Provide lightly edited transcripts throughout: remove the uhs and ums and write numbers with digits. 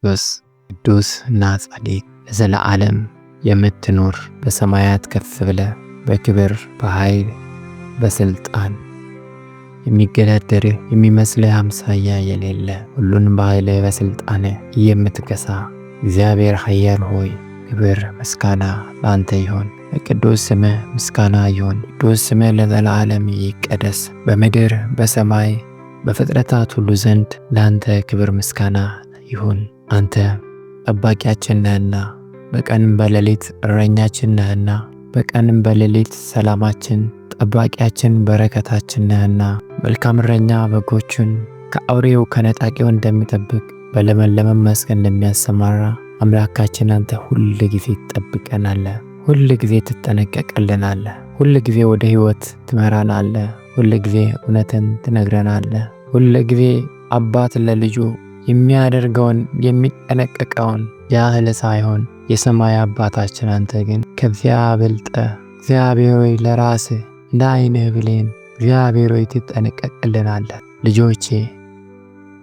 ቅዱስ ቅዱስ እና ጻድቅ ለዘለዓለም የምትኖር በሰማያት ከፍ ብለ በክብር በኃይል በስልጣን የሚገዳደርህ የሚመስልህ አምሳያ የሌለ ሁሉን በኃይልህ በስልጣንህ የምትገዛ እግዚአብሔር ኃያል ሆይ ክብር ምስጋና ለአንተ ይሁን። ቅዱስ ስምህ ምስጋና ይሁን። ቅዱስ ስምህ ለዘለዓለም ይቀደስ። በምድር በሰማይ በፍጥረታት ሁሉ ዘንድ ለአንተ ክብር ምስጋና ይሁን። አንተ ጠባቂያችን ነህና፣ በቀንም በሌሊት እረኛችን ነህና፣ በቀንም በሌሊት ሰላማችን ጠባቂያችን በረከታችን ነህና፣ መልካም እረኛ በጎቹን ከአውሬው ከነጣቂው እንደሚጠብቅ በለመለመ መስክ እንደሚያሰማራ አምላካችን አንተ ሁል ጊዜ ትጠብቀናለህ፣ ሁል ጊዜ ትጠነቀቅልናለህ፣ ሁል ጊዜ ወደ ሕይወት ትመራናለህ፣ ሁል ጊዜ እውነትን ትነግረናለህ። ሁል ጊዜ አባት ለልጁ የሚያደርገውን የሚጠነቀቀውን ያህል ሳይሆን የሰማይ አባታችን አንተ ግን ከዚያ በልጠ እግዚአብሔር ሆይ ለራስህ እንደ ዓይንህ ብሌን እግዚአብሔር ሆይ ትጠነቀቅልናለህ። ልጆቼ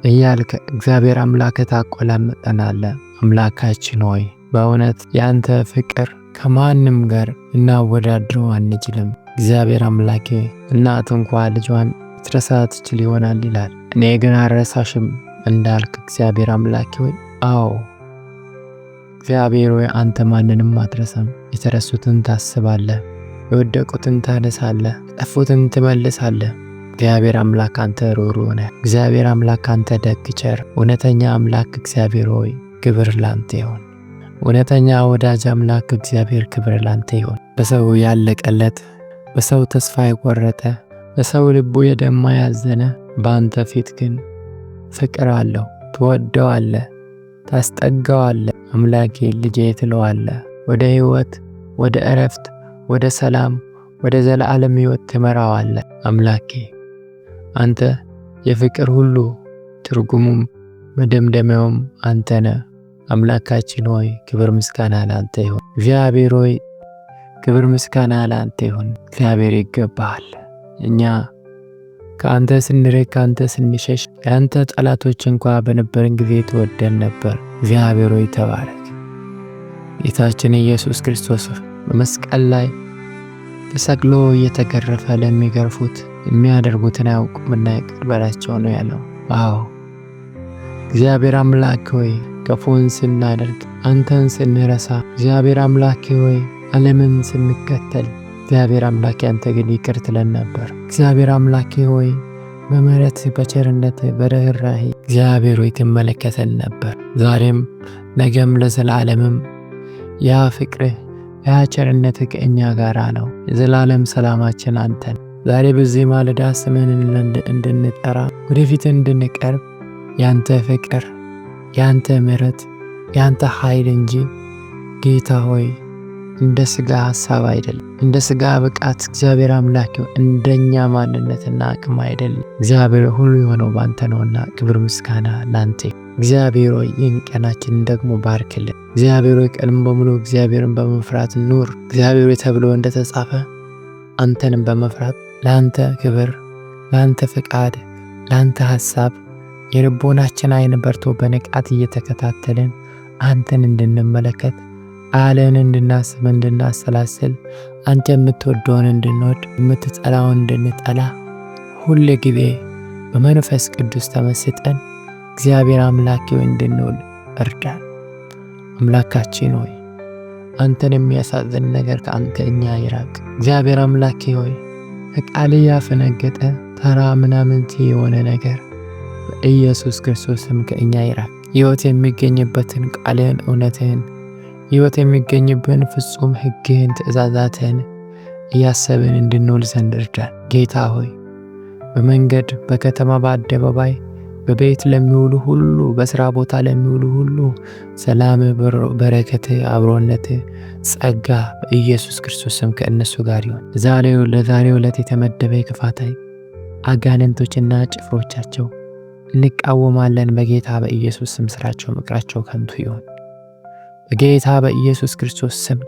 እያልክ እግዚአብሔር አምላክ ታቆላምጠናለህ። አምላካችን ሆይ በእውነት ያንተ ፍቅር ከማንም ጋር እናወዳድረው አንችልም። እግዚአብሔር አምላኬ እናት እንኳ ልጇን ልትረሳ ትችል ይሆናል ይላል፣ እኔ ግን አልረሳሽም እንዳልክ እግዚአብሔር አምላኬ ሆይ አዎ እግዚአብሔር ሆይ አንተ ማንንም አትረሳም። የተረሱትን ታስባለህ፣ የወደቁትን ታነሳለህ፣ የጠፉትን ትመልሳለህ። እግዚአብሔር አምላክ አንተ ሩህሩህ ነህ። እግዚአብሔር አምላክ አንተ ደግ ቸር እውነተኛ አምላክ እግዚአብሔር ሆይ ክብር ላንተ ይሁን። እውነተኛ ወዳጅ አምላክ እግዚአብሔር ክብር ላንተ ይሁን። በሰው ያለቀለት በሰው ተስፋ የቆረጠ በሰው ልቡ የደማ ያዘነ በአንተ ፊት ግን ፍቅር አለው። ትወደዋለህ፣ ታስጠጋዋለህ። አምላኬ ልጄ ትለዋለህ። ወደ ሕይወት፣ ወደ እረፍት፣ ወደ ሰላም፣ ወደ ዘላለም ሕይወት ትመራዋለህ። አምላኬ አንተ የፍቅር ሁሉ ትርጉሙም መደምደሚያውም አንተ ነህ። አምላካችን ሆይ ክብር ምስጋና ላንተ ይሁን። እግዚአብሔር ሆይ ክብር ምስጋና ላንተ ይሁን። እግዚአብሔር ይገባሃል። እኛ ከአንተ ስንርቅ ከአንተ ስንሸሽ የአንተ ጠላቶች እንኳ በነበርን ጊዜ ትወደን ነበር። እግዚአብሔር ሆይ ተባረክ። ጌታችን ኢየሱስ ክርስቶስ በመስቀል ላይ ተሰቅሎ እየተገረፈ ለሚገርፉት የሚያደርጉትን አያውቁምና ይቅር በላቸው ነው ያለው። አዎ እግዚአብሔር አምላክ ሆይ ክፉን ስናደርግ አንተን ስንረሳ እግዚአብሔር አምላክ ሆይ ዓለምን ስንከተል እግዚአብሔር አምላክ አንተ ግን ይቅር ትለን ነበር። እግዚአብሔር አምላክ ሆይ በምሕረት በቸርነት በርህራሄ እግዚአብሔር ሆይ ትመለከተን ነበር። ዛሬም ነገም ለዘላለምም ያ ፍቅርህ ያ ቸርነትህ ከእኛ ጋራ ነው። የዘላለም ሰላማችን አንተን ዛሬ በዚህ ማለዳ ስምህን እንድንጠራ ወደፊት እንድንቀርብ ያንተ ፍቅር ያንተ ምሕረት ያንተ ኃይል እንጂ ጌታ ሆይ እንደ ሥጋ ሐሳብ አይደለም፣ እንደ ሥጋ ብቃት እግዚአብሔር አምላክ እንደኛ ማንነትና አቅም አይደለም። እግዚአብሔር ሁሉ የሆነው ባንተ ነውና ክብር ምስጋና ላንተ። እግዚአብሔር ሆይ ይህን ቀናችንን ደግሞ ባርክልን። እግዚአብሔር ሆይ ቀንም በሙሉ እግዚአብሔርን በመፍራት ኑር። እግዚአብሔር ሆይ ተብሎ እንደተጻፈ አንተንም በመፍራት ለአንተ ክብር፣ ለአንተ ፍቃድ፣ ለአንተ ሐሳብ የልቦናችን ዓይን በርቶ በንቃት እየተከታተልን አንተን እንድንመለከት ቃልህን እንድናስብ እንድናሰላስል አንተ የምትወደውን እንድንወድ የምትጠላውን እንድንጠላ ሁል ጊዜ በመንፈስ ቅዱስ ተመስጠን እግዚአብሔር አምላኬ ሆይ እንድንውል እርዳን። አምላካችን ሆይ አንተን የሚያሳዝን ነገር ከአንተ እኛ ይራቅ። እግዚአብሔር አምላኬ ሆይ ከቃልህ ያፈነገጠ ተራ ምናምንቴ የሆነ ነገር በኢየሱስ ክርስቶስም ከእኛ ይራቅ። ሕይወት የሚገኝበትን ቃልህን እውነትህን ሕይወት የሚገኝብን ፍጹም ሕግህን ትእዛዛትህን እያሰብን እንድንውል ዘንድ እርዳን። ጌታ ሆይ በመንገድ በከተማ በአደባባይ በቤት ለሚውሉ ሁሉ በሥራ ቦታ ለሚውሉ ሁሉ ሰላም፣ በረከት፣ አብሮነት፣ ጸጋ በኢየሱስ ክርስቶስም ከእነሱ ጋር ይሁን። ለዛሬው ዕለት የተመደበ የክፋታይ አጋንንቶችና ጭፍሮቻቸው እንቃወማለን። በጌታ በኢየሱስ ስም ሥራቸው ምክራቸው ከንቱ ይሁን። በጌታ በኢየሱስ ክርስቶስ ስም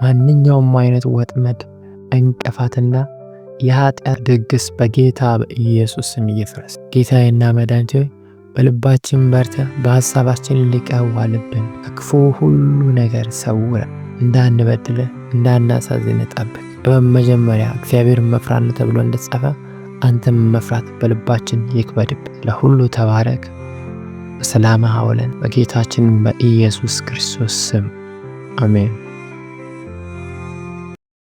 ማንኛውም አይነት ወጥመድ፣ እንቅፋትና የኃጢአት ድግስ በጌታ በኢየሱስ ስም ይፍረስ። ጌታዬና መድኃኒቴ በልባችን በርተ፣ በሐሳባችን ሊቀዋልብን ከክፉ ሁሉ ነገር ሰውረን፣ እንዳንበድል እንዳናሳዝን ጠብቅ። በመጀመሪያ እግዚአብሔርን መፍራት ነው ተብሎ እንደተጻፈ አንተም መፍራት በልባችን ይክበድብ። ለሁሉ ተባረክ። በሰላም አውለን። በጌታችን በኢየሱስ ክርስቶስ ስም አሜን።